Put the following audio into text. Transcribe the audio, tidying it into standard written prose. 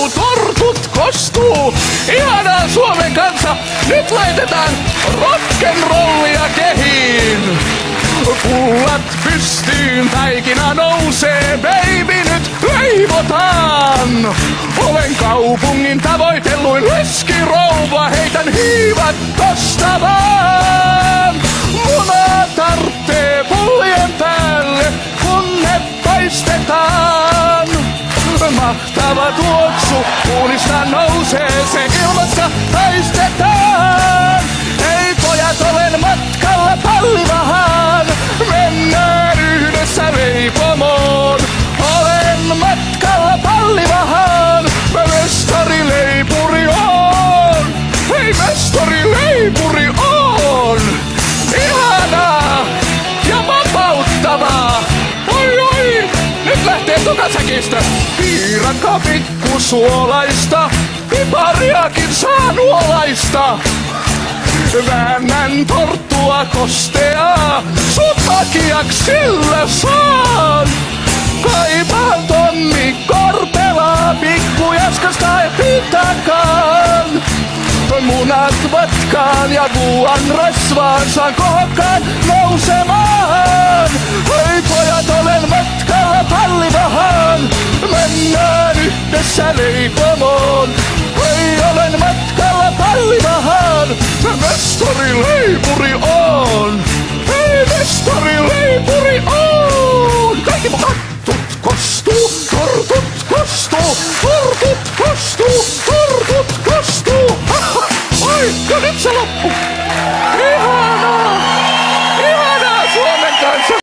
tortut kostuu. Ihanaa Suomen kansa, nyt laitetaan rock'n'rollia kehiin. Pullat pystyyn, taikina nousee, baby nyt leivotaan. Olen kaupungin tavoitelluin leskirouva, heitän hiivat tosta vaan. Muna tarttee pullien päälle, kun ne paistetaan. Mahtava tuoksu, uunista nousee, se ilmassa paistetaan. Hei pojat, olen matkalla Pallivahaan, mennään yhdessä leipomoon. Olen matkalla Pallivahaan, mä mestarileipuri oon. Hei mestarileipuri oon. Ihanaa ja vapauttavaa. Oi, nyt lähtee tukasäkistä. Piirakka pikkusuolaista, pipariakin saa nuolaista. Väännän torttua kosteaa, sutakiaks sillä saan. Kaipaan Tommi Korpelaa, pikkujaskasta ei pitakaan. Munat vatkaan ja vuan rasvaan saan kohokkaan nousemaan.